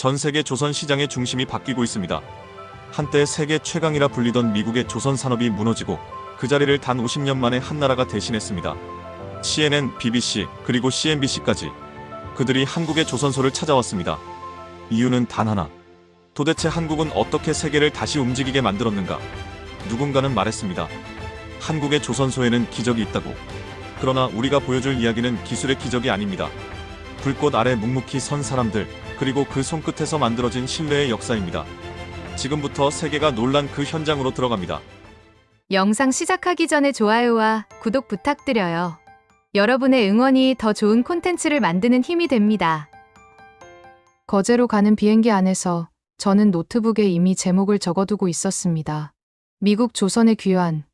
전 세계 조선 시장의 중심이 바뀌고 있습니다. 한때 세계 최강이라 불리던 미국의 조선 산업이 무너지고 그 자리를 단 50년 만에 한 나라가 대신했습니다. CNN, BBC, 그리고 CNBC까지 그들이 한국의 조선소를 찾아왔습니다. 이유는 단 하나. 도대체 한국은 어떻게 세계를 다시 움직이게 만들었는가? 누군가는 말했습니다. 한국의 조선소에는 기적이 있다고. 그러나 우리가 보여줄 이야기는 기술의 기적이 아닙니다. 불꽃 아래 묵묵히 선 사람들, 그리고 그 손끝에서 만들어진 신뢰의 역사입니다. 지금부터 세계가 놀란 그 현장으로 들어갑니다. 영상 시작하기 전에 좋아요와 구독 부탁드려요. 여러분의 응원이 더 좋은 콘텐츠를 만드는 힘이 됩니다. 거제로 가는 비행기 안에서 저는 노트북에 이미 제목을 적어두고 있었습니다. 미국 조선의 귀환.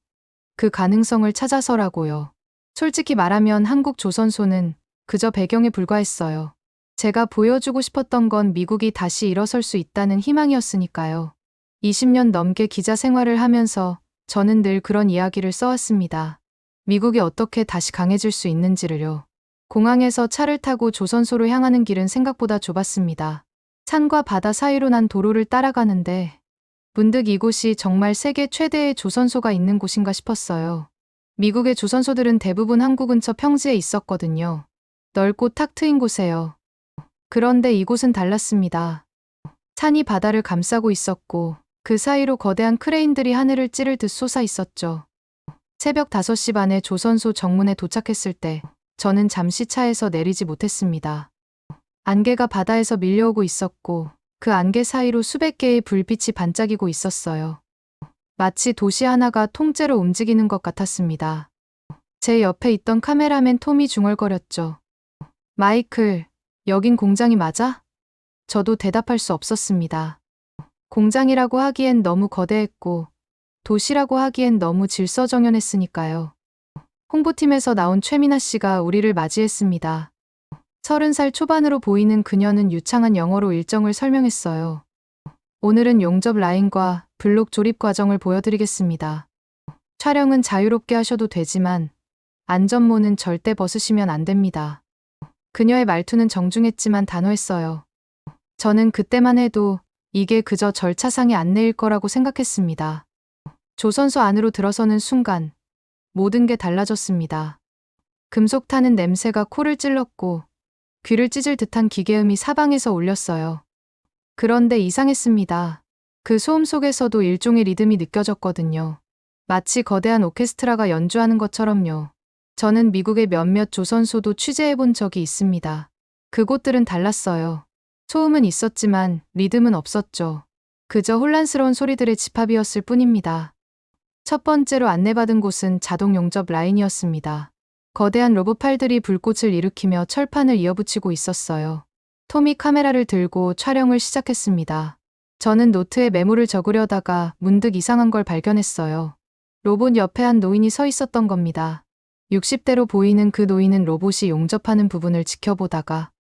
그 가능성을 찾아서라고요. 솔직히 말하면 한국 조선소는 그저 배경에 불과했어요. 제가 보여주고 싶었던 건 미국이 다시 일어설 수 있다는 희망이었으니까요. 20년 넘게 기자 생활을 하면서 저는 늘 그런 이야기를 써왔습니다. 미국이 어떻게 다시 강해질 수 있는지를요. 공항에서 차를 타고 조선소로 향하는 길은 생각보다 좁았습니다. 산과 바다 사이로 난 도로를 따라가는데 문득 이곳이 정말 세계 최대의 조선소가 있는 곳인가 싶었어요. 미국의 조선소들은 대부분 항구 근처 평지에 있었거든요. 넓고 탁 트인 곳에요. 그런데 이곳은 달랐습니다. 산이 바다를 감싸고 있었고 그 사이로 거대한 크레인들이 하늘을 찌를 듯 솟아 있었죠. 새벽 5시 반에 조선소 정문에 도착했을 때 저는 잠시 차에서 내리지 못했습니다. 안개가 바다에서 밀려오고 있었고 그 안개 사이로 수백 개의 불빛이 반짝이고 있었어요. 마치 도시 하나가 통째로 움직이는 것 같았습니다. 제 옆에 있던 카메라맨 톰이 중얼거렸죠. 마이클, 여긴 공장이 맞아? 저도 대답할 수 없었습니다. 공장이라고 하기엔 너무 거대했고 도시라고 하기엔 너무 질서정연했으니까요. 홍보팀에서 나온 최민아 씨가 우리를 맞이했습니다. 30살 초반으로 보이는 그녀는 유창한 영어로 일정을 설명했어요. 오늘은 용접 라인과 블록 조립 과정을 보여드리겠습니다. 촬영은 자유롭게 하셔도 되지만 안전모는 절대 벗으시면 안 됩니다. 그녀의 말투는 정중했지만 단호했어요. 저는 그때만 해도 이게 그저 절차상의 안내일 거라고 생각했습니다. 조선소 안으로 들어서는 순간 모든 게 달라졌습니다. 금속 타는 냄새가 코를 찔렀고 귀를 찢을 듯한 기계음이 사방에서 울렸어요. 그런데 이상했습니다. 그 소음 속에서도 일종의 리듬이 느껴졌거든요. 마치 거대한 오케스트라가 연주하는 것처럼요. 저는 미국의 몇몇 조선소도 취재해본 적이 있습니다. 그곳들은 달랐어요. 소음은 있었지만 리듬은 없었죠. 그저 혼란스러운 소리들의 집합이었을 뿐입니다. 첫 번째로 안내받은 곳은 자동 용접 라인이었습니다. 거대한 로봇팔들이 불꽃을 일으키며 철판을 이어붙이고 있었어요. 톰이 카메라를 들고 촬영을 시작했습니다. 저는 노트에 메모를 적으려다가 문득 이상한 걸 발견했어요. 로봇 옆에 한 노인이 서 있었던 겁니다. 60대로 보이는 그 노인은 로봇이 용접하는 부분을 지켜보다가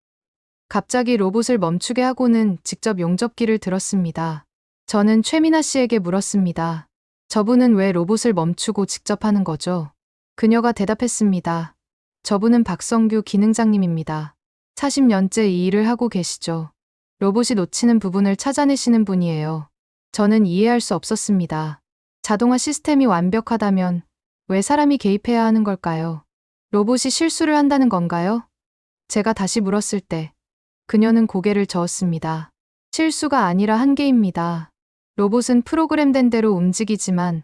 갑자기 로봇을 멈추게 하고는 직접 용접기를 들었습니다. 저는 최민아 씨에게 물었습니다. 저분은 왜 로봇을 멈추고 직접 하는 거죠? 그녀가 대답했습니다. 저분은 박성규 기능장님입니다. 40년째 이 일을 하고 계시죠. 로봇이 놓치는 부분을 찾아내시는 분이에요. 저는 이해할 수 없었습니다. 자동화 시스템이 완벽하다면 왜 사람이 개입해야 하는 걸까요? 로봇이 실수를 한다는 건가요? 제가 다시 물었을 때 그녀는 고개를 저었습니다. 실수가 아니라 한계입니다. 로봇은 프로그램된 대로 움직이지만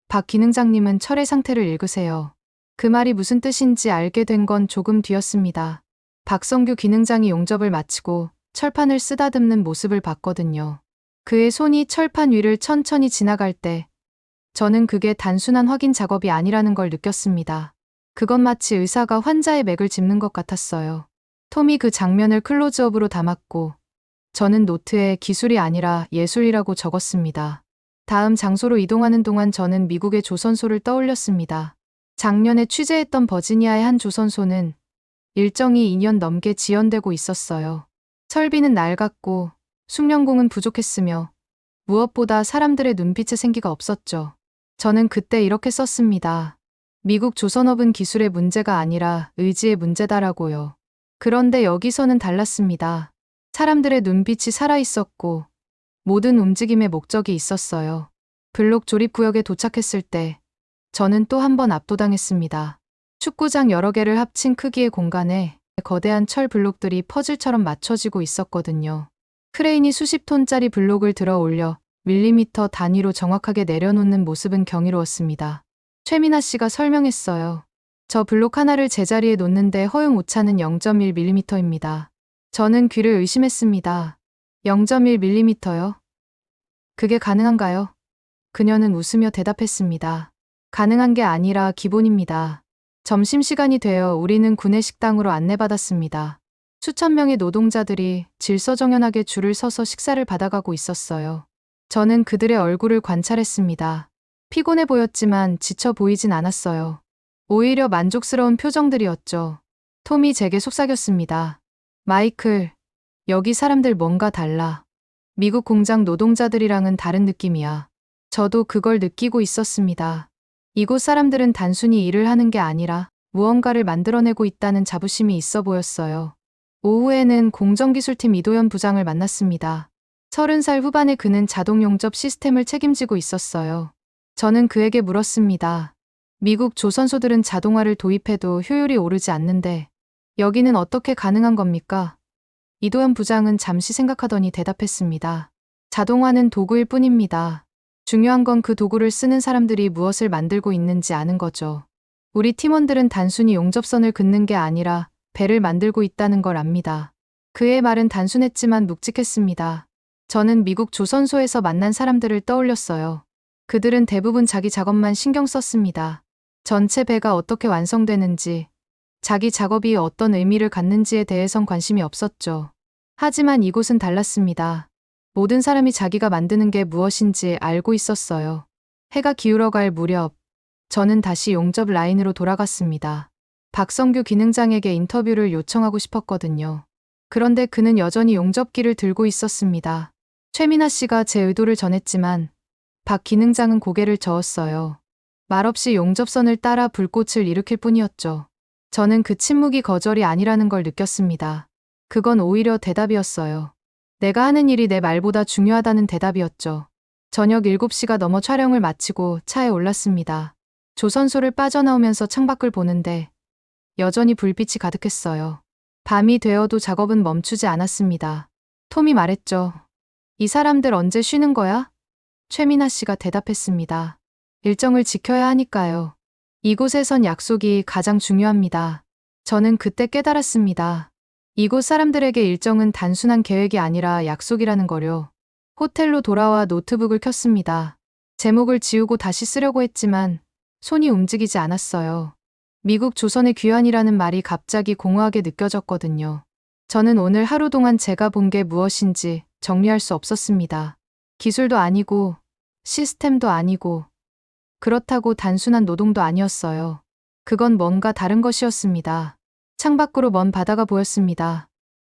박 기능장님은 철의 상태를 읽으세요. 그 말이 무슨 뜻인지 알게 된 건 조금 뒤였습니다. 박성규 기능장이 용접을 마치고 철판을 쓰다듬는 모습을 봤거든요. 그의 손이 철판 위를 천천히 지나갈 때 저는 그게 단순한 확인 작업이 아니라는 걸 느꼈습니다. 그건 마치 의사가 환자의 맥을 짚는 것 같았어요. 톰이 그 장면을 클로즈업으로 담았고 저는 노트에 기술이 아니라 예술이라고 적었습니다. 다음 장소로 이동하는 동안 저는 미국의 조선소를 떠올렸습니다. 작년에 취재했던 버지니아의 한 조선소는 일정이 2년 넘게 지연되고 있었어요. 설비는 낡았고 숙련공은 부족했으며 무엇보다 사람들의 눈빛에 생기가 없었죠. 저는 그때 이렇게 썼습니다. 미국 조선업은 기술의 문제가 아니라 의지의 문제다라고요. 그런데 여기서는 달랐습니다. 사람들의 눈빛이 살아있었고 모든 움직임에 목적이 있었어요. 블록 조립구역에 도착했을 때 저는 또 한 번 압도당했습니다. 축구장 여러 개를 합친 크기의 공간에 거대한 철 블록들이 퍼즐처럼 맞춰지고 있었거든요. 크레인이 수십 톤짜리 블록을 들어 올려 밀리미터 단위로 정확하게 내려놓는 모습은 경이로웠습니다. 최민아 씨가 설명했어요. 저 블록 하나를 제자리에 놓는데 허용 오차는 0.1mm입니다. 저는 귀를 의심했습니다. 0.1mm요? 그게 가능한가요? 그녀는 웃으며 대답했습니다. 가능한 게 아니라 기본입니다. 점심시간이 되어 우리는 구내식당으로 안내받았습니다. 수천 명의 노동자들이 질서정연하게 줄을 서서 식사를 받아가고 있었어요. 저는 그들의 얼굴을 관찰했습니다. 피곤해 보였지만 지쳐 보이진 않았어요. 오히려 만족스러운 표정들이었죠. 톰이 제게 속삭였습니다. 마이클, 여기 사람들 뭔가 달라. 미국 공장 노동자들이랑은 다른 느낌이야. 저도 그걸 느끼고 있었습니다. 이곳 사람들은 단순히 일을 하는 게 아니라 무언가를 만들어내고 있다는 자부심이 있어 보였어요. 오후에는 공정기술팀 이도현 부장을 만났습니다. 30살 후반의 그는 자동 용접 시스템을 책임지고 있었어요. 저는 그에게 물었습니다. 미국 조선소들은 자동화를 도입해도 효율이 오르지 않는데 여기는 어떻게 가능한 겁니까? 이도현 부장은 잠시 생각하더니 대답했습니다. 자동화는 도구일 뿐입니다. 중요한 건 그 도구를 쓰는 사람들이 무엇을 만들고 있는지 아는 거죠. 우리 팀원들은 단순히 용접선을 긋는 게 아니라 배를 만들고 있다는 걸 압니다. 그의 말은 단순했지만 묵직했습니다. 저는 미국 조선소에서 만난 사람들을 떠올렸어요. 그들은 대부분 자기 작업만 신경 썼습니다. 전체 배가 어떻게 완성되는지, 자기 작업이 어떤 의미를 갖는지에 대해선 관심이 없었죠. 하지만 이곳은 달랐습니다. 모든 사람이 자기가 만드는 게 무엇인지 알고 있었어요. 해가 기울어갈 무렵, 저는 다시 용접 라인으로 돌아갔습니다. 박성규 기능장에게 인터뷰를 요청하고 싶었거든요. 그런데 그는 여전히 용접기를 들고 있었습니다. 최민아 씨가 제 의도를 전했지만 박 기능장은 고개를 저었어요. 말없이 용접선을 따라 불꽃을 일으킬 뿐이었죠. 저는 그 침묵이 거절이 아니라는 걸 느꼈습니다. 그건 오히려 대답이었어요. 내가 하는 일이 내 말보다 중요하다는 대답이었죠. 저녁 7시가 넘어 촬영을 마치고 차에 올랐습니다. 조선소를 빠져나오면서 창밖을 보는데 여전히 불빛이 가득했어요. 밤이 되어도 작업은 멈추지 않았습니다. 톰이 말했죠. 이 사람들 언제 쉬는 거야? 최민아 씨가 대답했습니다. 일정을 지켜야 하니까요. 이곳에선 약속이 가장 중요합니다. 저는 그때 깨달았습니다. 이곳 사람들에게 일정은 단순한 계획이 아니라 약속이라는 거요. 호텔로 돌아와 노트북을 켰습니다. 제목을 지우고 다시 쓰려고 했지만 손이 움직이지 않았어요. 미국 조선의 귀환이라는 말이 갑자기 공허하게 느껴졌거든요. 저는 오늘 하루 동안 제가 본 게 무엇인지 정리할 수 없었습니다. 기술도 아니고 시스템도 아니고 그렇다고 단순한 노동도 아니었어요. 그건 뭔가 다른 것이었습니다. 창밖으로 먼 바다가 보였습니다.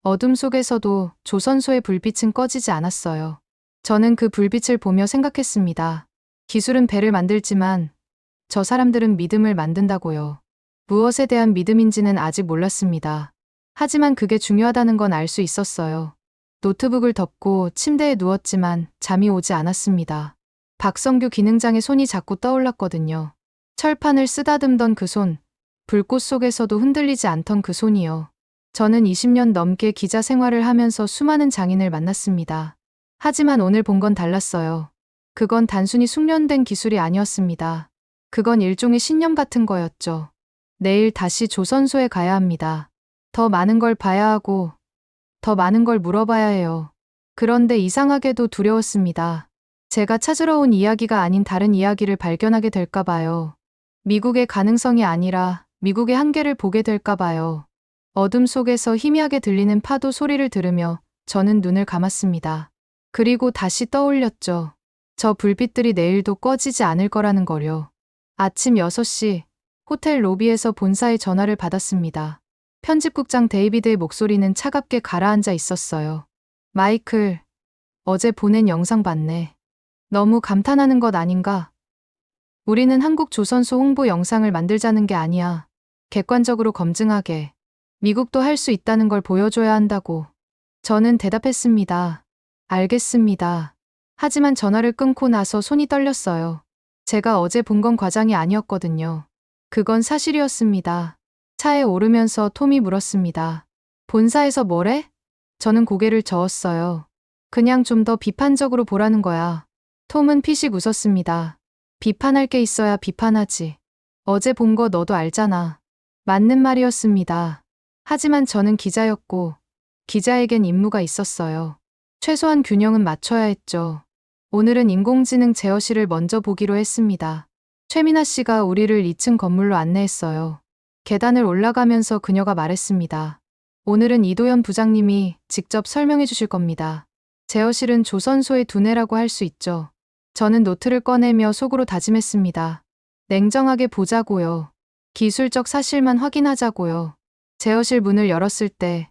어둠 속에서도 조선소의 불빛은 꺼지지 않았어요. 저는 그 불빛을 보며 생각했습니다. 기술은 배를 만들지만 저 사람들은 믿음을 만든다고요. 무엇에 대한 믿음인지는 아직 몰랐습니다. 하지만 그게 중요하다는 건 알 수 있었어요. 노트북을 덮고 침대에 누웠지만 잠이 오지 않았습니다. 박성규 기능장의 손이 자꾸 떠올랐거든요. 철판을 쓰다듬던 그 손, 불꽃 속에서도 흔들리지 않던 그 손이요. 저는 20년 넘게 기자 생활을 하면서 수많은 장인을 만났습니다. 하지만 오늘 본 건 달랐어요. 그건 단순히 숙련된 기술이 아니었습니다. 그건 일종의 신념 같은 거였죠. 내일 다시 조선소에 가야 합니다. 더 많은 걸 봐야 하고, 더 많은 걸 물어봐야 해요. 그런데 이상하게도 두려웠습니다. 제가 찾으러 온 이야기가 아닌 다른 이야기를 발견하게 될까 봐요. 미국의 가능성이 아니라 미국의 한계를 보게 될까 봐요. 어둠 속에서 희미하게 들리는 파도 소리를 들으며 저는 눈을 감았습니다. 그리고 다시 떠올렸죠. 저 불빛들이 내일도 꺼지지 않을 거라는 거요. 아침 6시, 호텔 로비에서 본사에 전화를 받았습니다. 편집국장 데이비드의 목소리는 차갑게 가라앉아 있었어요. 마이클, 어제 보낸 영상 봤네. 너무 감탄하는 것 아닌가? 우리는 한국 조선소 홍보 영상을 만들자는 게 아니야. 객관적으로 검증하게. 미국도 할 수 있다는 걸 보여줘야 한다고. 저는 대답했습니다. 알겠습니다. 하지만 전화를 끊고 나서 손이 떨렸어요. 제가 어제 본 건 과장이 아니었거든요. 그건 사실이었습니다. 차에 오르면서 톰이 물었습니다. 본사에서 뭐래? 저는 고개를 저었어요. 그냥 좀 더 비판적으로 보라는 거야. 톰은 피식 웃었습니다. 비판할 게 있어야 비판하지. 어제 본 거 너도 알잖아. 맞는 말이었습니다. 하지만 저는 기자였고, 기자에겐 임무가 있었어요. 최소한 균형은 맞춰야 했죠. 오늘은 인공지능 제어실을 먼저 보기로 했습니다. 최민아 씨가 우리를 2층 건물로 안내했어요. 계단을 올라가면서 그녀가 말했습니다. 오늘은 이도현 부장님이 직접 설명해 주실 겁니다. 제어실은 조선소의 두뇌라고 할 수 있죠. 저는 노트를 꺼내며 속으로 다짐했습니다. 냉정하게 보자고요. 기술적 사실만 확인하자고요. 제어실 문을 열었을 때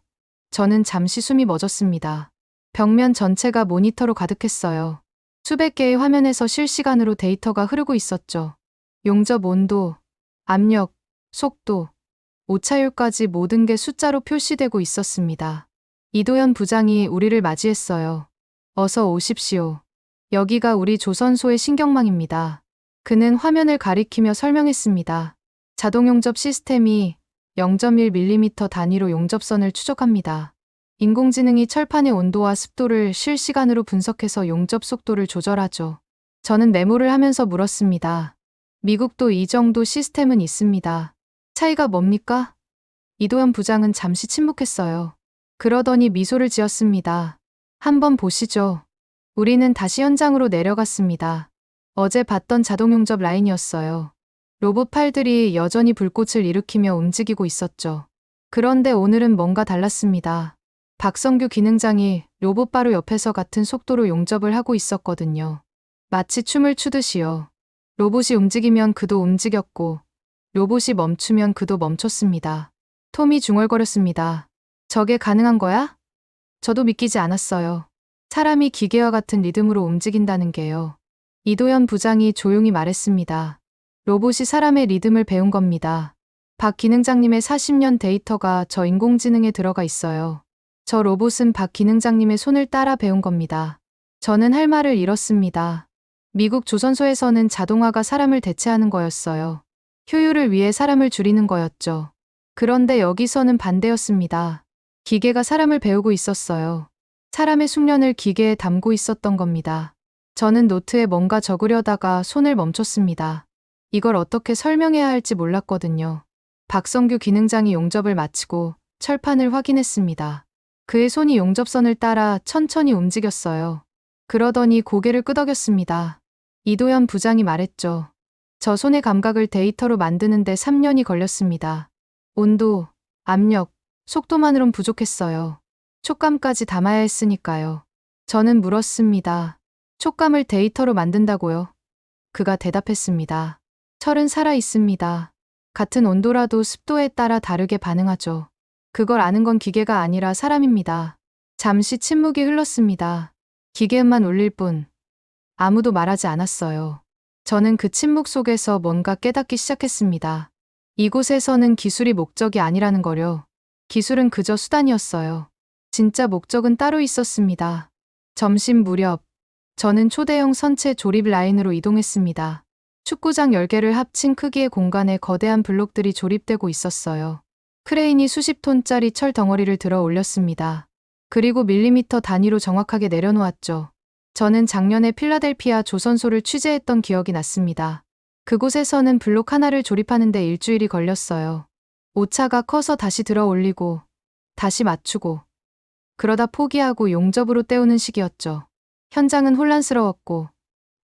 저는 잠시 숨이 멎었습니다. 벽면 전체가 모니터로 가득했어요. 수백 개의 화면에서 실시간으로 데이터가 흐르고 있었죠. 용접 온도, 압력, 속도, 오차율까지 모든 게 숫자로 표시되고 있었습니다. 이도현 부장이 우리를 맞이했어요. 어서 오십시오. 여기가 우리 조선소의 신경망입니다. 그는 화면을 가리키며 설명했습니다. 자동 용접 시스템이 0.1mm 단위로 용접선을 추적합니다. 인공지능이 철판의 온도와 습도를 실시간으로 분석해서 용접 속도를 조절하죠. 저는 메모를 하면서 물었습니다. 미국도 이 정도 시스템은 있습니다. 차이가 뭡니까? 이도현 부장은 잠시 침묵했어요. 그러더니 미소를 지었습니다. 한번 보시죠. 우리는 다시 현장으로 내려갔습니다. 어제 봤던 자동 용접 라인이었어요. 로봇 팔들이 여전히 불꽃을 일으키며 움직이고 있었죠. 그런데 오늘은 뭔가 달랐습니다. 박성규 기능장이 로봇 바로 옆에서 같은 속도로 용접을 하고 있었거든요. 마치 춤을 추듯이요. 로봇이 움직이면 그도 움직였고, 로봇이 멈추면 그도 멈췄습니다. 톰이 중얼거렸습니다. 저게 가능한 거야? 저도 믿기지 않았어요. 사람이 기계와 같은 리듬으로 움직인다는 게요. 이도현 부장이 조용히 말했습니다. 로봇이 사람의 리듬을 배운 겁니다. 박 기능장님의 40년 데이터가 저 인공지능에 들어가 있어요. 저 로봇은 박 기능장님의 손을 따라 배운 겁니다. 저는 할 말을 잃었습니다. 미국 조선소에서는 자동화가 사람을 대체하는 거였어요. 효율을 위해 사람을 줄이는 거였죠. 그런데 여기서는 반대였습니다. 기계가 사람을 배우고 있었어요. 사람의 숙련을 기계에 담고 있었던 겁니다. 저는 노트에 뭔가 적으려다가 손을 멈췄습니다. 이걸 어떻게 설명해야 할지 몰랐거든요. 박성규 기능장이 용접을 마치고 철판을 확인했습니다. 그의 손이 용접선을 따라 천천히 움직였어요. 그러더니 고개를 끄덕였습니다. 이도현 부장이 말했죠. 저 손의 감각을 데이터로 만드는데 3년이 걸렸습니다. 온도, 압력, 속도만으론 부족했어요. 촉감까지 담아야 했으니까요. 저는 물었습니다. 촉감을 데이터로 만든다고요? 그가 대답했습니다. 철은 살아 있습니다. 같은 온도라도 습도에 따라 다르게 반응하죠. 그걸 아는 건 기계가 아니라 사람입니다. 잠시 침묵이 흘렀습니다. 기계음만 울릴 뿐. 아무도 말하지 않았어요. 저는 그 침묵 속에서 뭔가 깨닫기 시작했습니다. 이곳에서는 기술이 목적이 아니라는 거요. 기술은 그저 수단이었어요. 진짜 목적은 따로 있었습니다. 점심 무렵, 저는 초대형 선체 조립 라인으로 이동했습니다. 축구장 10개를 합친 크기의 공간에 거대한 블록들이 조립되고 있었어요. 크레인이 수십 톤짜리 철 덩어리를 들어 올렸습니다. 그리고 밀리미터 단위로 정확하게 내려놓았죠. 저는 작년에 필라델피아 조선소를 취재했던 기억이 났습니다. 그곳에서는 블록 하나를 조립하는데 일주일이 걸렸어요. 오차가 커서 다시 들어 올리고, 다시 맞추고, 그러다 포기하고 용접으로 때우는 시기였죠. 현장은 혼란스러웠고,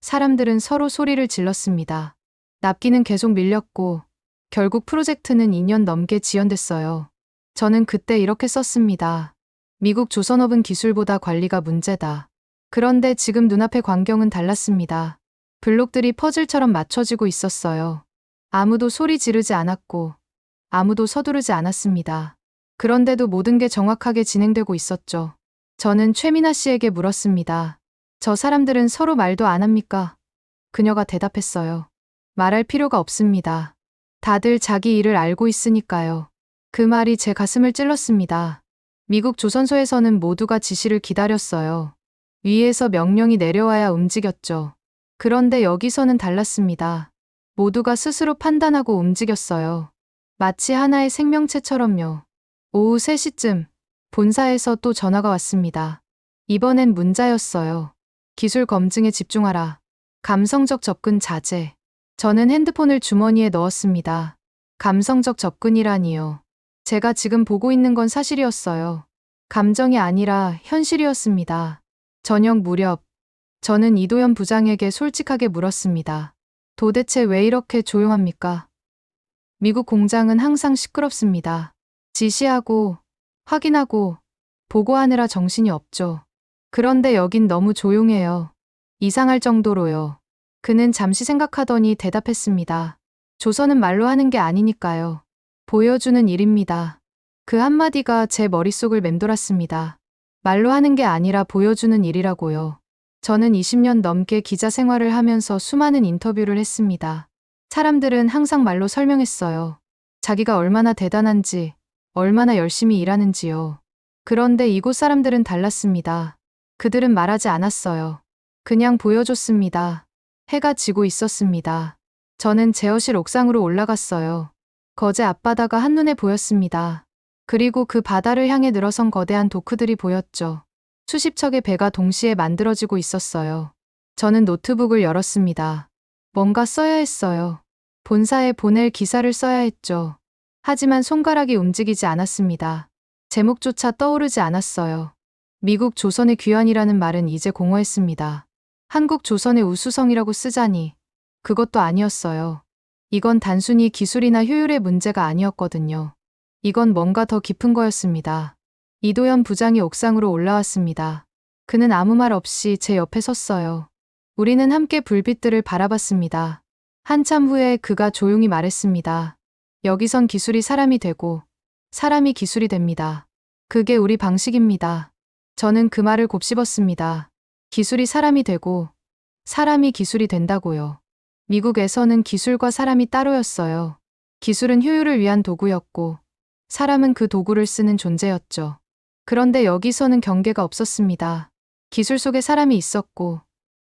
사람들은 서로 소리를 질렀습니다. 납기는 계속 밀렸고, 결국 프로젝트는 2년 넘게 지연됐어요. 저는 그때 이렇게 썼습니다. 미국 조선업은 기술보다 관리가 문제다. 그런데 지금 눈앞의 광경은 달랐습니다. 블록들이 퍼즐처럼 맞춰지고 있었어요. 아무도 소리 지르지 않았고, 아무도 서두르지 않았습니다. 그런데도 모든 게 정확하게 진행되고 있었죠. 저는 최민아 씨에게 물었습니다. 저 사람들은 서로 말도 안 합니까? 그녀가 대답했어요. 말할 필요가 없습니다. 다들 자기 일을 알고 있으니까요. 그 말이 제 가슴을 찔렀습니다. 미국 조선소에서는 모두가 지시를 기다렸어요. 위에서 명령이 내려와야 움직였죠. 그런데 여기서는 달랐습니다. 모두가 스스로 판단하고 움직였어요. 마치 하나의 생명체처럼요. 오후 3시쯤 본사에서 또 전화가 왔습니다. 이번엔 문자였어요. 기술 검증에 집중하라. 감성적 접근 자제. 저는 핸드폰을 주머니에 넣었습니다. 감성적 접근이라니요. 제가 지금 보고 있는 건 사실이었어요. 감정이 아니라 현실이었습니다. 저녁 무렵, 저는 이도현 부장에게 솔직하게 물었습니다. 도대체 왜 이렇게 조용합니까? 미국 공장은 항상 시끄럽습니다. 지시하고, 확인하고, 보고하느라 정신이 없죠. 그런데 여긴 너무 조용해요. 이상할 정도로요. 그는 잠시 생각하더니 대답했습니다. 조선은 말로 하는 게 아니니까요. 보여주는 일입니다. 그 한마디가 제 머릿속을 맴돌았습니다. 말로 하는 게 아니라 보여주는 일이라고요. 저는 20년 넘게 기자 생활을 하면서 수많은 인터뷰를 했습니다. 사람들은 항상 말로 설명했어요. 자기가 얼마나 대단한지, 얼마나 열심히 일하는지요. 그런데 이곳 사람들은 달랐습니다. 그들은 말하지 않았어요. 그냥 보여줬습니다. 해가 지고 있었습니다. 저는 제어실 옥상으로 올라갔어요. 거제 앞바다가 한눈에 보였습니다. 그리고 그 바다를 향해 늘어선 거대한 도크들이 보였죠. 수십 척의 배가 동시에 만들어지고 있었어요. 저는 노트북을 열었습니다. 뭔가 써야 했어요. 본사에 보낼 기사를 써야 했죠. 하지만 손가락이 움직이지 않았습니다. 제목조차 떠오르지 않았어요. 미국 조선의 귀환이라는 말은 이제 공허했습니다. 한국 조선의 우수성이라고 쓰자니 그것도 아니었어요. 이건 단순히 기술이나 효율의 문제가 아니었거든요. 이건 뭔가 더 깊은 거였습니다. 이도현 부장이 옥상으로 올라왔습니다. 그는 아무 말 없이 제 옆에 섰어요. 우리는 함께 불빛들을 바라봤습니다. 한참 후에 그가 조용히 말했습니다. 여기선 기술이 사람이 되고 사람이 기술이 됩니다. 그게 우리 방식입니다. 저는 그 말을 곱씹었습니다. 기술이 사람이 되고 사람이 기술이 된다고요. 미국에서는 기술과 사람이 따로였어요. 기술은 효율을 위한 도구였고 사람은 그 도구를 쓰는 존재였죠. 그런데 여기서는 경계가 없었습니다. 기술 속에 사람이 있었고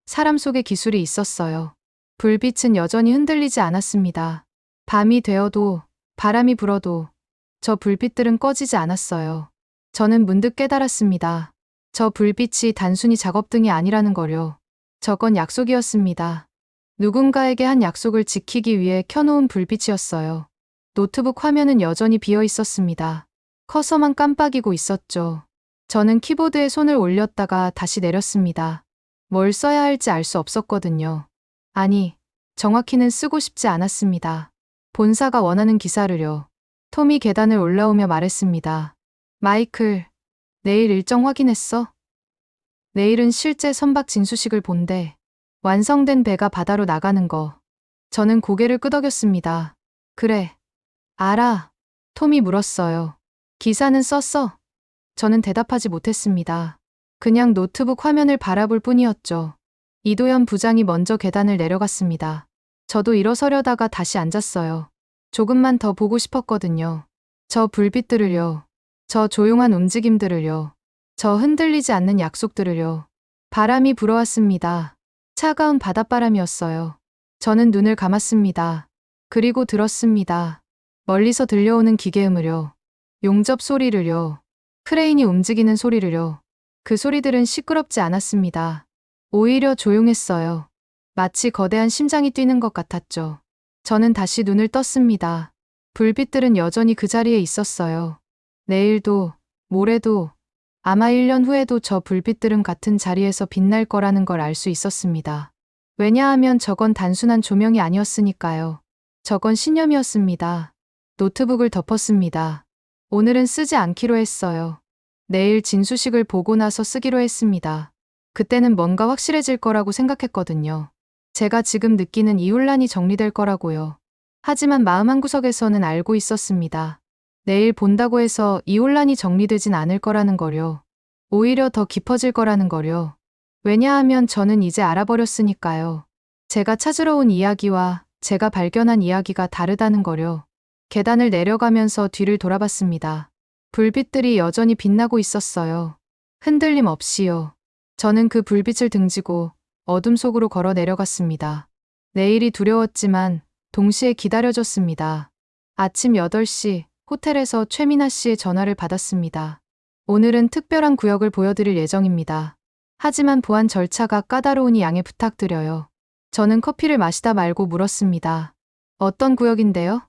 사람 속에 기술이 있었어요. 불빛은 여전히 흔들리지 않았습니다. 밤이 되어도 바람이 불어도 저 불빛들은 꺼지지 않았어요. 저는 문득 깨달았습니다. 저 불빛이 단순히 작업등이 아니라는 거요. 저건 약속이었습니다. 누군가에게 한 약속을 지키기 위해 켜놓은 불빛이었어요. 노트북 화면은 여전히 비어 있었습니다. 커서만 깜빡이고 있었죠. 저는 키보드에 손을 올렸다가 다시 내렸습니다. 뭘 써야 할지 알 수 없었거든요. 아니, 정확히는 쓰고 싶지 않았습니다. 본사가 원하는 기사를요. 톰이 계단을 올라오며 말했습니다. 마이클, 내일 일정 확인했어? 내일은 실제 선박 진수식을 본대. 완성된 배가 바다로 나가는 거. 저는 고개를 끄덕였습니다. 그래. 알아. 톰이 물었어요. 기사는 썼어? 저는 대답하지 못했습니다. 그냥 노트북 화면을 바라볼 뿐이었죠. 이도현 부장이 먼저 계단을 내려갔습니다. 저도 일어서려다가 다시 앉았어요. 조금만 더 보고 싶었거든요. 저 불빛들을요. 저 조용한 움직임들을요. 저 흔들리지 않는 약속들을요. 바람이 불어왔습니다. 차가운 바닷바람이었어요. 저는 눈을 감았습니다. 그리고 들었습니다. 멀리서 들려오는 기계음을요. 용접 소리를요. 크레인이 움직이는 소리를요. 그 소리들은 시끄럽지 않았습니다. 오히려 조용했어요. 마치 거대한 심장이 뛰는 것 같았죠. 저는 다시 눈을 떴습니다. 불빛들은 여전히 그 자리에 있었어요. 내일도, 모레도, 아마 1년 후에도 저 불빛들은 같은 자리에서 빛날 거라는 걸 알 수 있었습니다. 왜냐하면 저건 단순한 조명이 아니었으니까요. 저건 신념이었습니다. 노트북을 덮었습니다. 오늘은 쓰지 않기로 했어요. 내일 진수식을 보고 나서 쓰기로 했습니다. 그때는 뭔가 확실해질 거라고 생각했거든요. 제가 지금 느끼는 이 혼란이 정리될 거라고요. 하지만 마음 한구석에서는 알고 있었습니다. 내일 본다고 해서 이 혼란이 정리되진 않을 거라는 거요. 오히려 더 깊어질 거라는 거요. 왜냐하면 저는 이제 알아버렸으니까요. 제가 찾으러 온 이야기와 제가 발견한 이야기가 다르다는 거요. 계단을 내려가면서 뒤를 돌아봤습니다. 불빛들이 여전히 빛나고 있었어요. 흔들림 없이요. 저는 그 불빛을 등지고 어둠 속으로 걸어 내려갔습니다. 내일이 두려웠지만 동시에 기다려졌습니다. 아침 8시 호텔에서 최민아 씨의 전화를 받았습니다. 오늘은 특별한 구역을 보여드릴 예정입니다. 하지만 보안 절차가 까다로우니 양해 부탁드려요. 저는 커피를 마시다 말고 물었습니다. 어떤 구역인데요?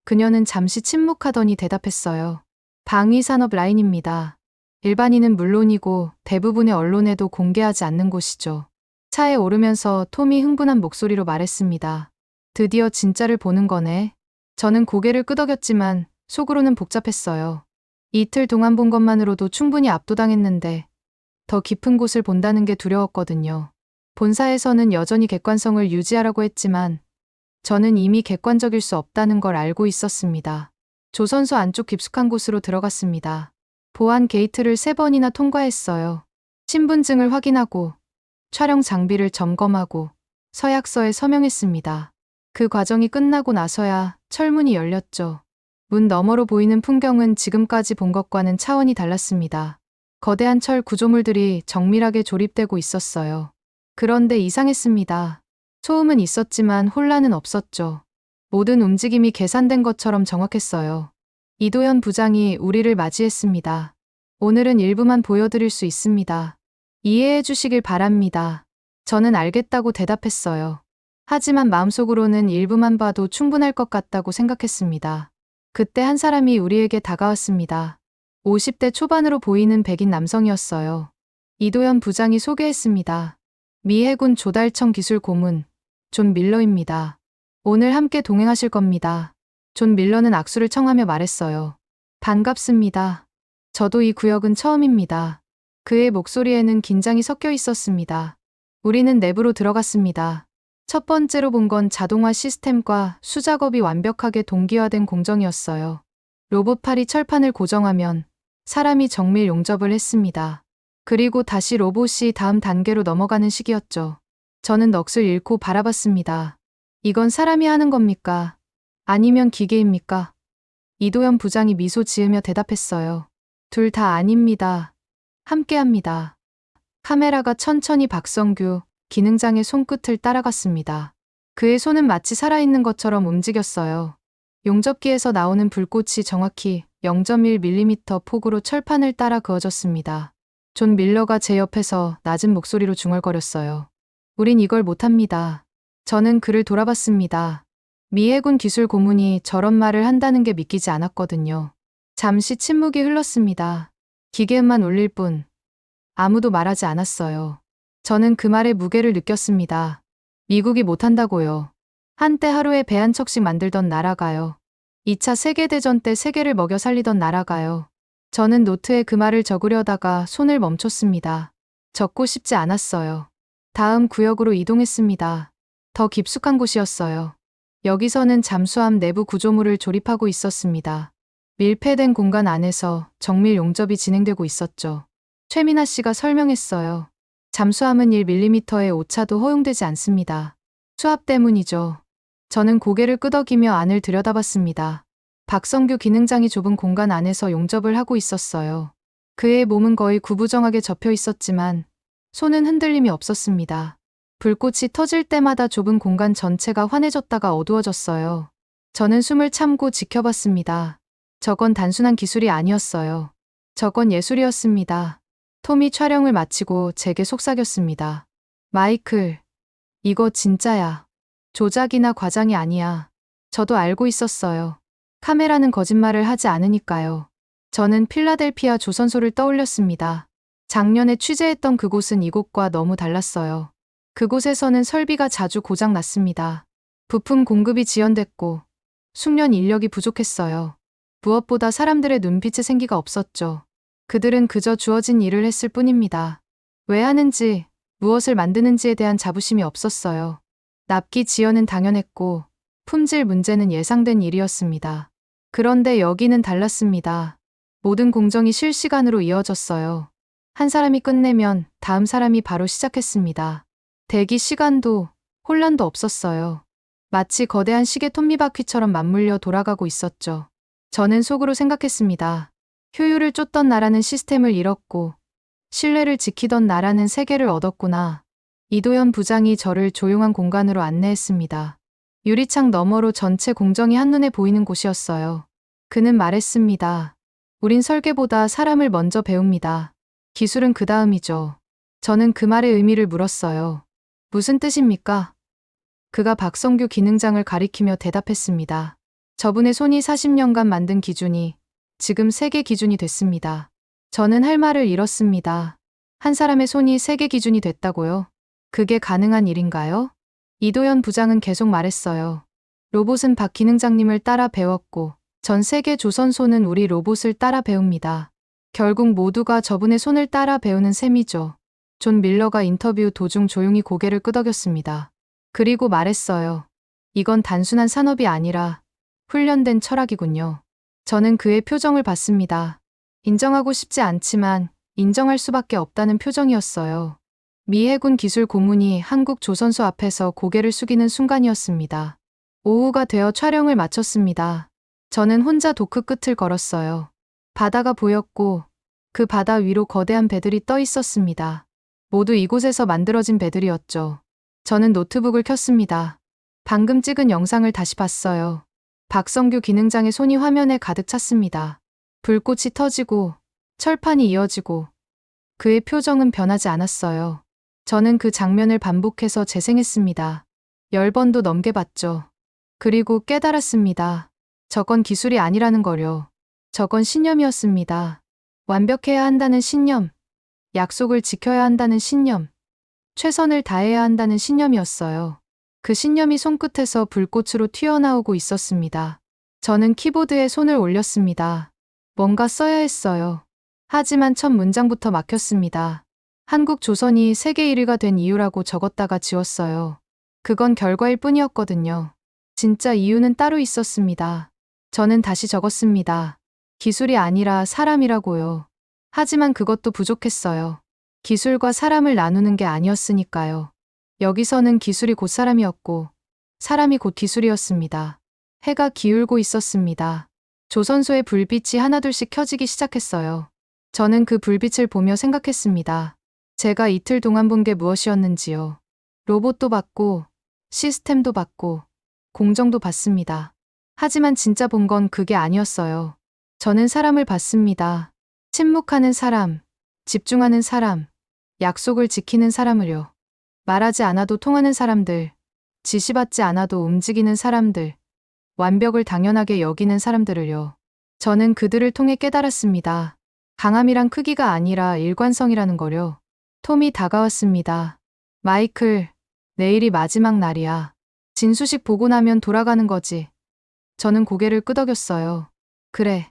그녀는 잠시 침묵하더니 대답했어요. 방위산업 라인입니다. 일반인은 물론이고 대부분의 언론에도 공개하지 않는 곳이죠. 차에 오르면서 톰이 흥분한 목소리로 말했습니다. 드디어 진짜를 보는 거네. 저는 고개를 끄덕였지만 속으로는 복잡했어요. 이틀 동안 본 것만으로도 충분히 압도당했는데 더 깊은 곳을 본다는 게 두려웠거든요. 본사에서는 여전히 객관성을 유지하라고 했지만 저는 이미 객관적일 수 없다는 걸 알고 있었습니다. 조선소 안쪽 깊숙한 곳으로 들어갔습니다. 보안 게이트를 3번이나 통과했어요. 신분증을 확인하고 촬영 장비를 점검하고 서약서에 서명했습니다. 그 과정이 끝나고 나서야 철문이 열렸죠. 문 너머로 보이는 풍경은 지금까지 본 것과는 차원이 달랐습니다. 거대한 철 구조물들이 정밀하게 조립되고 있었어요. 그런데 이상했습니다. 소음은 있었지만 혼란은 없었죠. 모든 움직임이 계산된 것처럼 정확했어요. 이도현 부장이 우리를 맞이했습니다. 오늘은 일부만 보여드릴 수 있습니다. 이해해 주시길 바랍니다. 저는 알겠다고 대답했어요. 하지만 마음속으로는 일부만 봐도 충분할 것 같다고 생각했습니다. 그때 한 사람이 우리에게 다가왔습니다. 50대 초반으로 보이는 백인 남성이었어요. 이도현 부장이 소개했습니다. 미 해군 조달청 기술 고문 존 밀러입니다. 오늘 함께 동행하실 겁니다. 존 밀러는 악수를 청하며 말했어요. 반갑습니다. 저도 이 구역은 처음입니다. 그의 목소리에는 긴장이 섞여 있었습니다. 우리는 내부로 들어갔습니다. 첫 번째로 본 건 자동화 시스템과 수작업이 완벽하게 동기화된 공정이었어요. 로봇팔이 철판을 고정하면 사람이 정밀 용접을 했습니다. 그리고 다시 로봇이 다음 단계로 넘어가는 시기였죠. 저는 넋을 잃고 바라봤습니다. 이건 사람이 하는 겁니까? 아니면 기계입니까? 이도현 부장이 미소 지으며 대답했어요. 둘 다 아닙니다. 함께합니다. 카메라가 천천히 박성규 기능장의 손끝을 따라갔습니다. 그의 손은 마치 살아있는 것처럼 움직였어요. 용접기에서 나오는 불꽃이 정확히 0.1mm 폭으로 철판을 따라 그어졌습니다. 존 밀러가 제 옆에서 낮은 목소리로 중얼거렸어요. 우린 이걸 못합니다. 저는 그를 돌아봤습니다. 미 해군 기술 고문이 저런 말을 한다는 게 믿기지 않았거든요. 잠시 침묵이 흘렀습니다. 기계음만 울릴 뿐 아무도 말하지 않았어요. 저는 그 말의 무게를 느꼈습니다. 미국이 못한다고요. 한때 하루에 배 한 척씩 만들던 나라가요. 2차 세계대전 때 세계를 먹여 살리던 나라가요. 저는 노트에 그 말을 적으려다가 손을 멈췄습니다. 적고 싶지 않았어요. 다음 구역으로 이동했습니다. 더 깊숙한 곳이었어요. 여기서는 잠수함 내부 구조물을 조립하고 있었습니다. 밀폐된 공간 안에서 정밀 용접이 진행되고 있었죠. 최민아 씨가 설명했어요. 잠수함은 1mm의 오차도 허용되지 않습니다. 수압 때문이죠. 저는 고개를 끄덕이며 안을 들여다봤습니다. 박성규 기능장이 좁은 공간 안에서 용접을 하고 있었어요. 그의 몸은 거의 구부정하게 접혀 있었지만 손은 흔들림이 없었습니다. 불꽃이 터질 때마다 좁은 공간 전체가 환해졌다가 어두워졌어요. 저는 숨을 참고 지켜봤습니다. 저건 단순한 기술이 아니었어요. 저건 예술이었습니다. 톰이 촬영을 마치고 제게 속삭였습니다. 마이클, 이거 진짜야. 조작이나 과장이 아니야. 저도 알고 있었어요. 카메라는 거짓말을 하지 않으니까요. 저는 필라델피아 조선소를 떠올렸습니다. 작년에 취재했던 그곳은 이곳과 너무 달랐어요. 그곳에서는 설비가 자주 고장 났습니다. 부품 공급이 지연됐고 숙련 인력이 부족했어요. 무엇보다 사람들의 눈빛에 생기가 없었죠. 그들은 그저 주어진 일을 했을 뿐입니다. 왜 하는지, 무엇을 만드는지에 대한 자부심이 없었어요. 납기 지연은 당연했고 품질 문제는 예상된 일이었습니다. 그런데 여기는 달랐습니다. 모든 공정이 실시간으로 이어졌어요. 한 사람이 끝내면 다음 사람이 바로 시작했습니다. 대기 시간도 혼란도 없었어요. 마치 거대한 시계 톱니바퀴처럼 맞물려 돌아가고 있었죠. 저는 속으로 생각했습니다. 효율을 쫓던 나라는 시스템을 잃었고 신뢰를 지키던 나라는 세계를 얻었구나. 이도현 부장이 저를 조용한 공간으로 안내했습니다. 유리창 너머로 전체 공정이 한눈에 보이는 곳이었어요. 그는 말했습니다. 우린 설계보다 사람을 먼저 배웁니다. 기술은 그 다음이죠. 저는 그 말의 의미를 물었어요. 무슨 뜻입니까? 그가 박성규 기능장을 가리키며 대답했습니다. 저분의 손이 40년간 만든 기준이 지금 세계 기준이 됐습니다. 저는 할 말을 잃었습니다. 한 사람의 손이 세계 기준이 됐다고요? 그게 가능한 일인가요? 이도현 부장은 계속 말했어요. 로봇은 박 기능장님을 따라 배웠고 전 세계 조선소는 우리 로봇을 따라 배웁니다. 결국 모두가 저분의 손을 따라 배우는 셈이죠. 존 밀러가 인터뷰 도중 조용히 고개를 끄덕였습니다. 그리고 말했어요. 이건 단순한 산업이 아니라 훈련된 철학이군요. 저는 그의 표정을 봤습니다. 인정하고 싶지 않지만 인정할 수밖에 없다는 표정이었어요. 미 해군 기술 고문이 한국 조선소 앞에서 고개를 숙이는 순간이었습니다. 오후가 되어 촬영을 마쳤습니다. 저는 혼자 도크 끝을 걸었어요. 바다가 보였고 그 바다 위로 거대한 배들이 떠 있었습니다. 모두 이곳에서 만들어진 배들이었죠. 저는 노트북을 켰습니다. 방금 찍은 영상을 다시 봤어요. 박성규 기능장의 손이 화면에 가득 찼습니다. 불꽃이 터지고 철판이 이어지고 그의 표정은 변하지 않았어요. 저는 그 장면을 반복해서 재생했습니다. 10번도 넘게 봤죠. 그리고 깨달았습니다. 저건 기술이 아니라는 거요. 저건 신념이었습니다. 완벽해야 한다는 신념, 약속을 지켜야 한다는 신념, 최선을 다해야 한다는 신념이었어요. 그 신념이 손끝에서 불꽃으로 튀어나오고 있었습니다. 저는 키보드에 손을 올렸습니다. 뭔가 써야 했어요. 하지만 첫 문장부터 막혔습니다. 한국 조선이 세계 1위가 된 이유라고 적었다가 지웠어요. 그건 결과일 뿐이었거든요. 진짜 이유는 따로 있었습니다. 저는 다시 적었습니다. 기술이 아니라 사람이라고요. 하지만 그것도 부족했어요. 기술과 사람을 나누는 게 아니었으니까요. 여기서는 기술이 곧 사람이었고 사람이 곧 기술이었습니다. 해가 기울고 있었습니다. 조선소의 불빛이 하나둘씩 켜지기 시작했어요. 저는 그 불빛을 보며 생각했습니다. 제가 이틀 동안 본 게 무엇이었는지요. 로봇도 봤고 시스템도 봤고 공정도 봤습니다. 하지만 진짜 본 건 그게 아니었어요. 저는 사람을 봤습니다. 침묵하는 사람, 집중하는 사람, 약속을 지키는 사람을요. 말하지 않아도 통하는 사람들, 지시받지 않아도 움직이는 사람들, 완벽을 당연하게 여기는 사람들을요. 저는 그들을 통해 깨달았습니다. 강함이란 크기가 아니라 일관성이라는 거요. 톰이 다가왔습니다. 마이클, 내일이 마지막 날이야. 진수식 보고 나면 돌아가는 거지. 저는 고개를 끄덕였어요. 그래.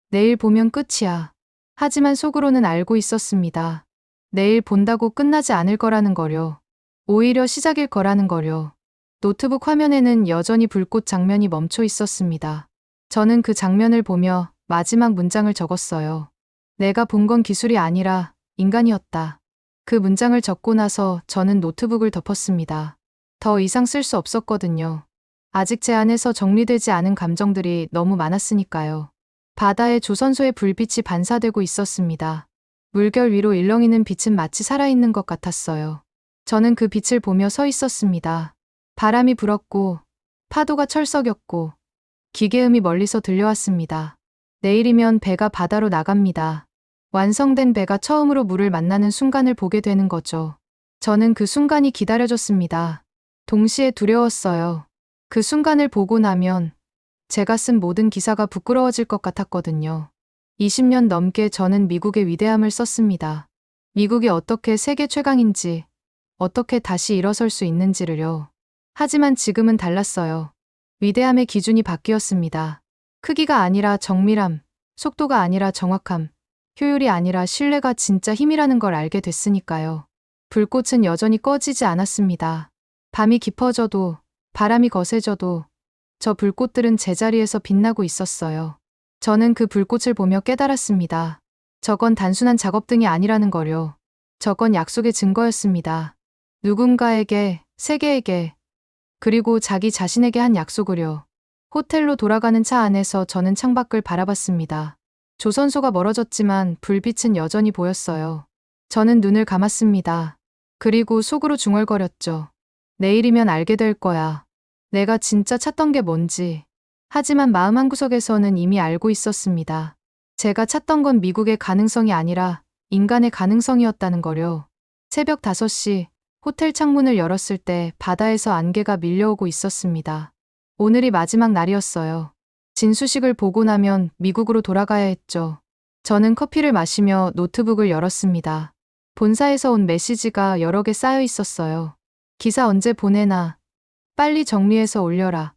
내일 보면 끝이야. 하지만 속으로는 알고 있었습니다. 내일 본다고 끝나지 않을 거라는 거요. 오히려 시작일 거라는 거요. 노트북 화면에는 여전히 불꽃 장면이 멈춰 있었습니다. 저는 그 장면을 보며 마지막 문장을 적었어요. 내가 본 건 기술이 아니라 인간이었다. 그 문장을 적고 나서 저는 노트북을 덮었습니다. 더 이상 쓸 수 없었거든요. 아직 제 안에서 정리되지 않은 감정들이 너무 많았으니까요. 바다에 조선소의 불빛이 반사되고 있었습니다. 물결 위로 일렁이는 빛은 마치 살아있는 것 같았어요. 저는 그 빛을 보며 서 있었습니다. 바람이 불었고 파도가 철썩였고 기계음이 멀리서 들려왔습니다. 내일이면 배가 바다로 나갑니다. 완성된 배가 처음으로 물을 만나는 순간을 보게 되는 거죠. 저는 그 순간이 기다려졌습니다. 동시에 두려웠어요. 그 순간을 보고 나면 제가 쓴 모든 기사가 부끄러워질 것 같았거든요. 20년 넘게 저는 미국의 위대함을 썼습니다. 미국이 어떻게 세계 최강인지, 어떻게 다시 일어설 수 있는지를요. 하지만 지금은 달랐어요. 위대함의 기준이 바뀌었습니다. 크기가 아니라 정밀함, 속도가 아니라 정확함, 효율이 아니라 신뢰가 진짜 힘이라는 걸 알게 됐으니까요. 불꽃은 여전히 꺼지지 않았습니다. 밤이 깊어져도, 바람이 거세져도 저 불꽃들은 제자리에서 빛나고 있었어요. 저는 그 불꽃을 보며 깨달았습니다. 저건 단순한 작업등이 아니라는 거요. 저건 약속의 증거였습니다. 누군가에게, 세계에게, 그리고 자기 자신에게 한 약속을요. 호텔로 돌아가는 차 안에서 저는 창밖을 바라봤습니다. 조선소가 멀어졌지만 불빛은 여전히 보였어요. 저는 눈을 감았습니다. 그리고 속으로 중얼거렸죠. 내일이면 알게 될 거야. 내가 진짜 찾던 게 뭔지. 하지만 마음 한구석에서는 이미 알고 있었습니다. 제가 찾던 건 미국의 가능성이 아니라 인간의 가능성이었다는 거요. 새벽 5시 호텔 창문을 열었을 때 바다에서 안개가 밀려오고 있었습니다. 오늘이 마지막 날이었어요. 진수식을 보고 나면 미국으로 돌아가야 했죠. 저는 커피를 마시며 노트북을 열었습니다. 본사에서 온 메시지가 여러 개 쌓여 있었어요. 기사 언제 보내나? 빨리 정리해서 올려라.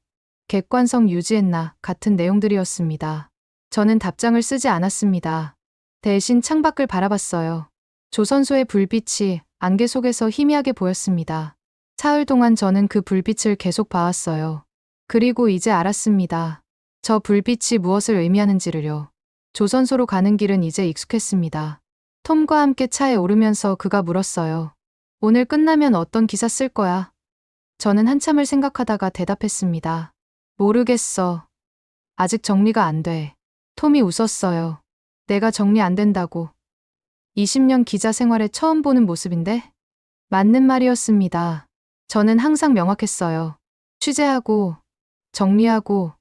객관성 유지했나? 같은 내용들이었습니다. 저는 답장을 쓰지 않았습니다. 대신 창밖을 바라봤어요. 조선소의 불빛이 안개 속에서 희미하게 보였습니다. 사흘 동안 저는 그 불빛을 계속 봐왔어요. 그리고 이제 알았습니다. 저 불빛이 무엇을 의미하는지를요. 조선소로 가는 길은 이제 익숙했습니다. 톰과 함께 차에 오르면서 그가 물었어요. 오늘 끝나면 어떤 기사 쓸 거야? 저는 한참을 생각하다가 대답했습니다. 모르겠어. 아직 정리가 안 돼. 톰이 웃었어요. 내가 정리 안 된다고. 20년 기자 생활에 처음 보는 모습인데? 맞는 말이었습니다. 저는 항상 명확했어요. 취재하고, 정리하고,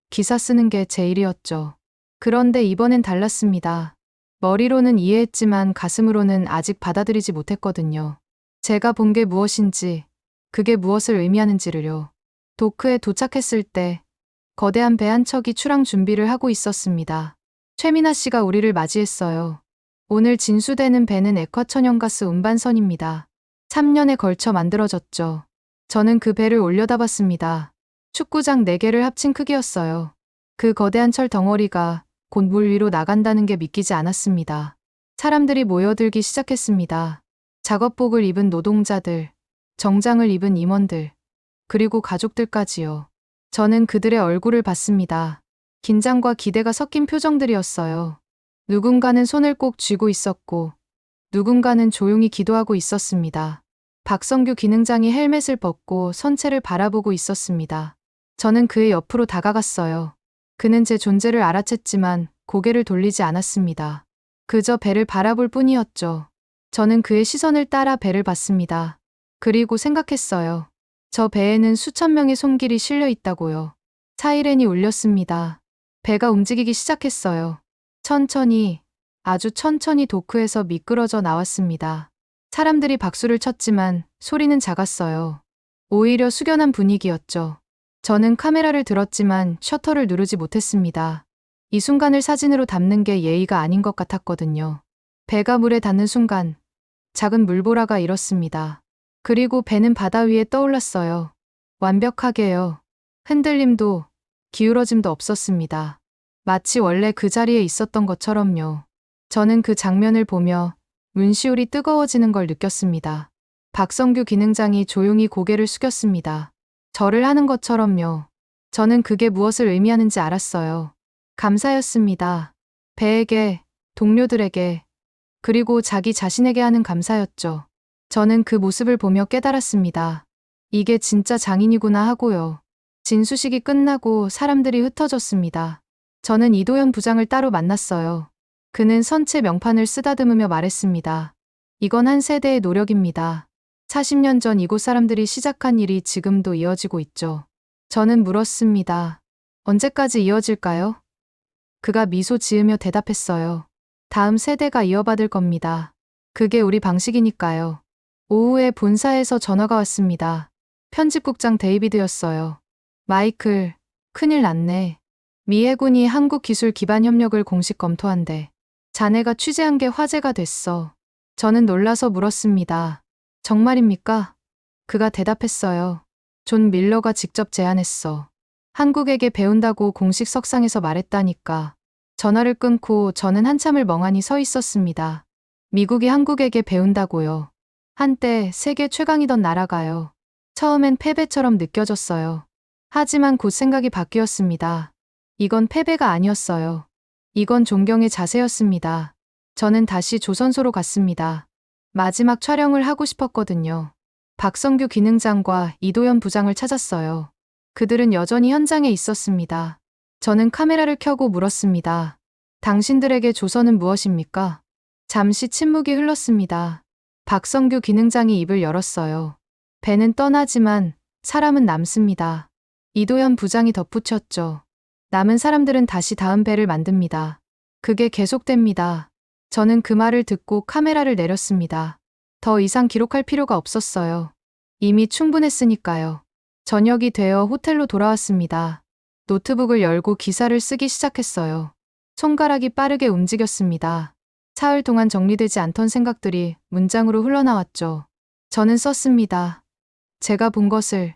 기사 쓰는 게 제 일이었죠. 그런데 이번엔 달랐습니다. 머리로는 이해했지만 가슴으로는 아직 받아들이지 못했거든요. 제가 본 게 무엇인지, 그게 무엇을 의미하는지를요. 도크에 도착했을 때 거대한 배 한 척이 출항 준비를 하고 있었습니다. 최민아 씨가 우리를 맞이했어요. 오늘 진수되는 배는 액화천연가스 운반선입니다. 3년에 걸쳐 만들어졌죠. 저는 그 배를 올려다봤습니다. 축구장 4개를 합친 크기였어요. 그 거대한 철 덩어리가 곧 물 위로 나간다는 게 믿기지 않았습니다. 사람들이 모여들기 시작했습니다. 작업복을 입은 노동자들, 정장을 입은 임원들, 그리고 가족들까지요. 저는 그들의 얼굴을 봤습니다. 긴장과 기대가 섞인 표정들이었어요. 누군가는 손을 꼭 쥐고 있었고, 누군가는 조용히 기도하고 있었습니다. 박성규 기능장이 헬멧을 벗고 선체를 바라보고 있었습니다. 저는 그의 옆으로 다가갔어요. 그는 제 존재를 알아챘지만 고개를 돌리지 않았습니다. 그저 배를 바라볼 뿐이었죠. 저는 그의 시선을 따라 배를 봤습니다. 그리고 생각했어요. 저 배에는 수천 명의 손길이 실려 있다고요. 사이렌이 울렸습니다. 배가 움직이기 시작했어요. 천천히, 아주 천천히 도크에서 미끄러져 나왔습니다. 사람들이 박수를 쳤지만 소리는 작았어요. 오히려 숙연한 분위기였죠. 저는 카메라를 들었지만 셔터를 누르지 못했습니다. 이 순간을 사진으로 담는 게 예의가 아닌 것 같았거든요. 배가 물에 닿는 순간 작은 물보라가 일었습니다. 그리고 배는 바다 위에 떠올랐어요. 완벽하게요. 흔들림도 기울어짐도 없었습니다. 마치 원래 그 자리에 있었던 것처럼요. 저는 그 장면을 보며 문시울이 뜨거워지는 걸 느꼈습니다. 박성규 기능장이 조용히 고개를 숙였습니다. 절을 하는 것처럼요. 저는 그게 무엇을 의미하는지 알았어요. 감사였습니다. 배에게, 동료들에게, 그리고 자기 자신에게 하는 감사였죠. 저는 그 모습을 보며 깨달았습니다. 이게 진짜 장인이구나 하고요. 진수식이 끝나고 사람들이 흩어졌습니다. 저는 이도현 부장을 따로 만났어요. 그는 선체 명판을 쓰다듬으며 말했습니다. 이건 한 세대의 노력입니다. 40년 전 이곳 사람들이 시작한 일이 지금도 이어지고 있죠. 저는 물었습니다. 언제까지 이어질까요? 그가 미소 지으며 대답했어요. 다음 세대가 이어받을 겁니다. 그게 우리 방식이니까요. 오후에 본사에서 전화가 왔습니다. 편집국장 데이비드였어요. 마이클, 큰일 났네. 미 해군이 한국 기술 기반 협력을 공식 검토한대. 자네가 취재한 게 화제가 됐어. 저는 놀라서 물었습니다. 정말입니까? 그가 대답했어요. 존 밀러가 직접 제안했어. 한국에게 배운다고 공식 석상에서 말했다니까. 전화를 끊고 저는 한참을 멍하니 서 있었습니다. 미국이 한국에게 배운다고요. 한때 세계 최강이던 나라가요. 처음엔 패배처럼 느껴졌어요. 하지만 곧 생각이 바뀌었습니다. 이건 패배가 아니었어요. 이건 존경의 자세였습니다. 저는 다시 조선소로 갔습니다. 마지막 촬영을 하고 싶었거든요. 박성규 기능장과 이도현 부장을 찾았어요. 그들은 여전히 현장에 있었습니다. 저는 카메라를 켜고 물었습니다. 당신들에게 조선은 무엇입니까? 잠시 침묵이 흘렀습니다. 박성규 기능장이 입을 열었어요. 배는 떠나지만 사람은 남습니다. 이도현 부장이 덧붙였죠. 남은 사람들은 다시 다음 배를 만듭니다. 그게 계속됩니다. 저는 그 말을 듣고 카메라를 내렸습니다. 더 이상 기록할 필요가 없었어요. 이미 충분했으니까요. 저녁이 되어 호텔로 돌아왔습니다. 노트북을 열고 기사를 쓰기 시작했어요. 손가락이 빠르게 움직였습니다. 사흘 동안 정리되지 않던 생각들이 문장으로 흘러나왔죠. 저는 썼습니다. 제가 본 것을,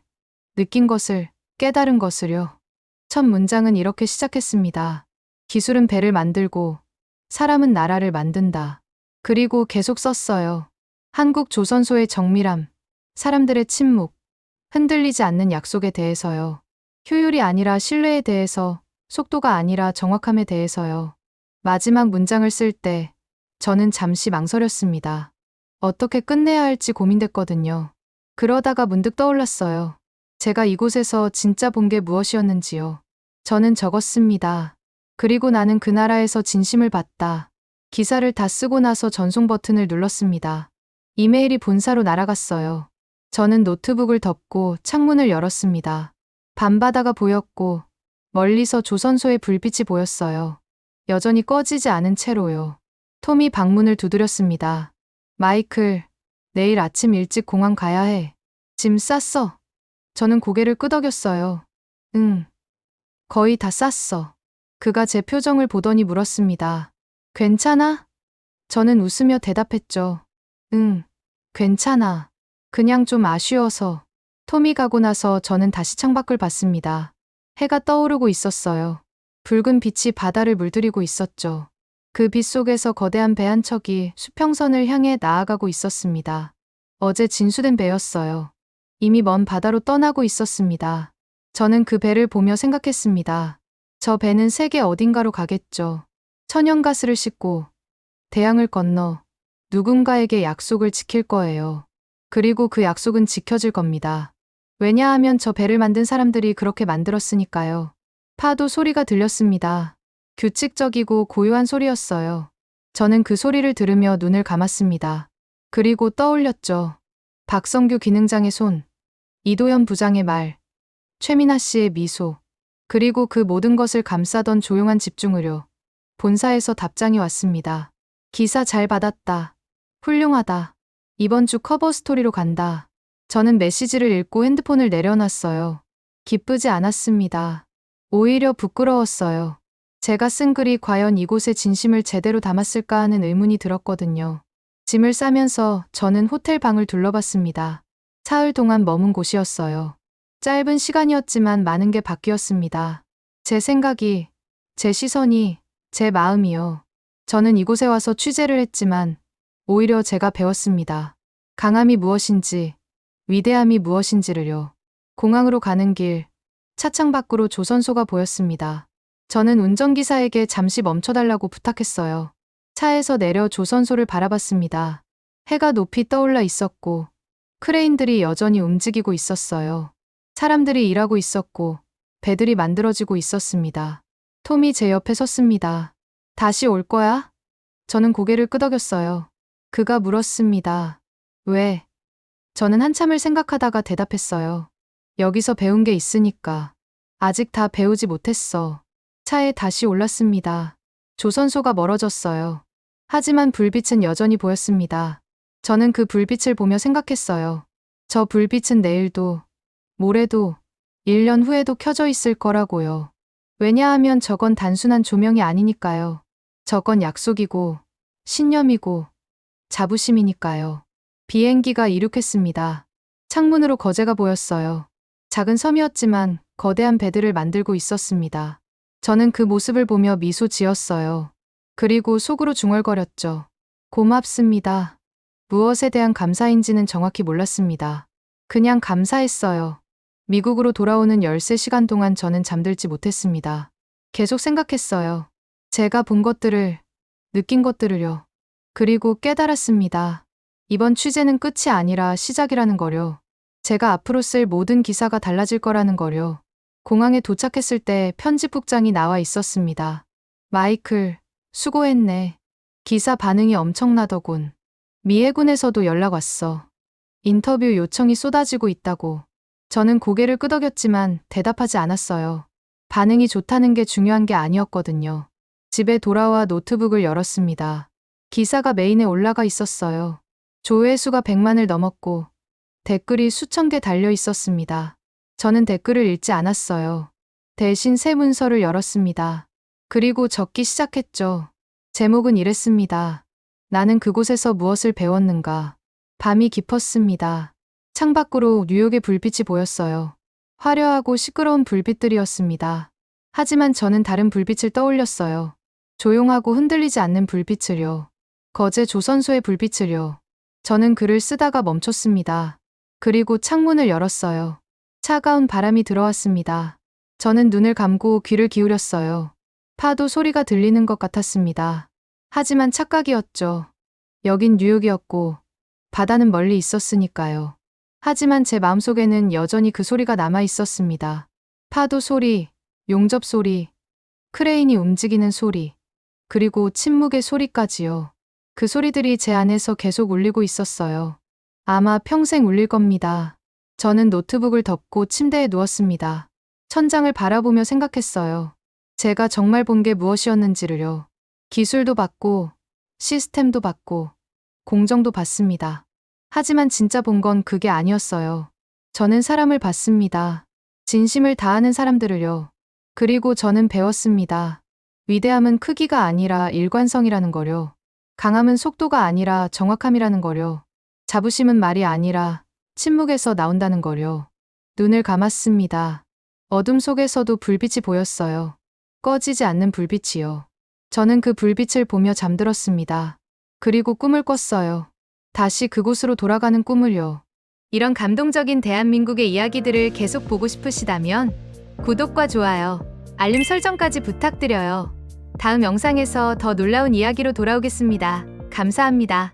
느낀 것을, 깨달은 것을요. 첫 문장은 이렇게 시작했습니다. 기술은 배를 만들고 사람은 나라를 만든다. 그리고 계속 썼어요. 한국 조선소의 정밀함, 사람들의 침묵, 흔들리지 않는 약속에 대해서요. 효율이 아니라 신뢰에 대해서, 속도가 아니라 정확함에 대해서요. 마지막 문장을 쓸 때 저는 잠시 망설였습니다. 어떻게 끝내야 할지 고민됐거든요. 그러다가 문득 떠올랐어요. 제가 이곳에서 진짜 본 게 무엇이었는지요. 저는 적었습니다. 그리고 나는 그 나라에서 진심을 봤다. 기사를 다 쓰고 나서 전송 버튼을 눌렀습니다. 이메일이 본사로 날아갔어요. 저는 노트북을 덮고 창문을 열었습니다. 밤바다가 보였고 멀리서 조선소의 불빛이 보였어요. 여전히 꺼지지 않은 채로요. 톰이 방문을 두드렸습니다. 마이클, 내일 아침 일찍 공항 가야 해. 짐 쌌어? 저는 고개를 끄덕였어요. 응. 거의 다 쌌어. 그가 제 표정을 보더니 물었습니다. 괜찮아? 저는 웃으며 대답했죠. 응, 괜찮아. 그냥 좀 아쉬워서. 톰이 가고 나서 저는 다시 창밖을 봤습니다. 해가 떠오르고 있었어요. 붉은 빛이 바다를 물들이고 있었죠. 그 빛 속에서 거대한 배 한 척이 수평선을 향해 나아가고 있었습니다. 어제 진수된 배였어요. 이미 먼 바다로 떠나고 있었습니다. 저는 그 배를 보며 생각했습니다. 저 배는 세계 어딘가로 가겠죠. 천연가스를 싣고 대양을 건너 누군가에게 약속을 지킬 거예요. 그리고 그 약속은 지켜질 겁니다. 왜냐하면 저 배를 만든 사람들이 그렇게 만들었으니까요. 파도 소리가 들렸습니다. 규칙적이고 고요한 소리였어요. 저는 그 소리를 들으며 눈을 감았습니다. 그리고 떠올렸죠. 박성규 기능장의 손, 이도현 부장의 말, 최민아 씨의 미소, 그리고 그 모든 것을 감싸던 조용한 집중으로 본사에서 답장이 왔습니다. 기사 잘 받았다. 훌륭하다. 이번 주 커버 스토리로 간다. 저는 메시지를 읽고 핸드폰을 내려놨어요. 기쁘지 않았습니다. 오히려 부끄러웠어요. 제가 쓴 글이 과연 이곳의 진심을 제대로 담았을까 하는 의문이 들었거든요. 짐을 싸면서 저는 호텔 방을 둘러봤습니다. 사흘 동안 머문 곳이었어요. 짧은 시간이었지만 많은 게 바뀌었습니다. 제 생각이, 제 시선이, 제 마음이요. 저는 이곳에 와서 취재를 했지만 오히려 제가 배웠습니다. 강함이 무엇인지, 위대함이 무엇인지를요. 공항으로 가는 길, 차창 밖으로 조선소가 보였습니다. 저는 운전기사에게 잠시 멈춰달라고 부탁했어요. 차에서 내려 조선소를 바라봤습니다. 해가 높이 떠올라 있었고 크레인들이 여전히 움직이고 있었어요. 사람들이 일하고 있었고 배들이 만들어지고 있었습니다. 톰이 제 옆에 섰습니다. 다시 올 거야? 저는 고개를 끄덕였어요. 그가 물었습니다. 왜? 저는 한참을 생각하다가 대답했어요. 여기서 배운 게 있으니까. 아직 다 배우지 못했어. 차에 다시 올랐습니다. 조선소가 멀어졌어요. 하지만 불빛은 여전히 보였습니다. 저는 그 불빛을 보며 생각했어요. 저 불빛은 내일도, 모레도, 1년 후에도 켜져 있을 거라고요. 왜냐하면 저건 단순한 조명이 아니니까요. 저건 약속이고, 신념이고, 자부심이니까요. 비행기가 이륙했습니다. 창문으로 거제가 보였어요. 작은 섬이었지만 거대한 배들을 만들고 있었습니다. 저는 그 모습을 보며 미소 지었어요. 그리고 속으로 중얼거렸죠. 고맙습니다. 무엇에 대한 감사인지는 정확히 몰랐습니다. 그냥 감사했어요. 미국으로 돌아오는 13시간 동안 저는 잠들지 못했습니다. 계속 생각했어요. 제가 본 것들을, 느낀 것들을요. 그리고 깨달았습니다. 이번 취재는 끝이 아니라 시작이라는 거요. 제가 앞으로 쓸 모든 기사가 달라질 거라는 거요. 공항에 도착했을 때 편집국장이 나와 있었습니다. 마이클, 수고했네. 기사 반응이 엄청나더군. 미 해군에서도 연락 왔어. 인터뷰 요청이 쏟아지고 있다고. 저는 고개를 끄덕였지만 대답하지 않았어요. 반응이 좋다는 게 중요한 게 아니었거든요. 집에 돌아와 노트북을 열었습니다. 기사가 메인에 올라가 있었어요. 조회수가 100만을 넘었고 댓글이 수천 개 달려 있었습니다. 저는 댓글을 읽지 않았어요. 대신 새 문서를 열었습니다. 그리고 적기 시작했죠. 제목은 이랬습니다. 나는 그곳에서 무엇을 배웠는가. 밤이 깊었습니다. 창밖으로 뉴욕의 불빛이 보였어요. 화려하고 시끄러운 불빛들이었습니다. 하지만 저는 다른 불빛을 떠올렸어요. 조용하고 흔들리지 않는 불빛을요. 거제 조선소의 불빛을요. 저는 글을 쓰다가 멈췄습니다. 그리고 창문을 열었어요. 차가운 바람이 들어왔습니다. 저는 눈을 감고 귀를 기울였어요. 파도 소리가 들리는 것 같았습니다. 하지만 착각이었죠. 여긴 뉴욕이었고 바다는 멀리 있었으니까요. 하지만 제 마음속에는 여전히 그 소리가 남아 있었습니다. 파도 소리, 용접 소리, 크레인이 움직이는 소리, 그리고 침묵의 소리까지요. 그 소리들이 제 안에서 계속 울리고 있었어요. 아마 평생 울릴 겁니다. 저는 노트북을 덮고 침대에 누웠습니다. 천장을 바라보며 생각했어요. 제가 정말 본 게 무엇이었는지를요. 기술도 봤고, 시스템도 봤고, 공정도 봤습니다. 하지만 진짜 본 건 그게 아니었어요. 저는 사람을 봤습니다. 진심을 다하는 사람들을요. 그리고 저는 배웠습니다. 위대함은 크기가 아니라 일관성이라는 거요. 강함은 속도가 아니라 정확함이라는 거요. 자부심은 말이 아니라 침묵에서 나온다는 거요. 눈을 감았습니다. 어둠 속에서도 불빛이 보였어요. 꺼지지 않는 불빛이요. 저는 그 불빛을 보며 잠들었습니다. 그리고 꿈을 꿨어요. 다시 그곳으로 돌아가는 꿈을요. 이런 감동적인 대한민국의 이야기들을 계속 보고 싶으시다면 구독과 좋아요, 알림 설정까지 부탁드려요. 다음 영상에서 더 놀라운 이야기로 돌아오겠습니다. 감사합니다.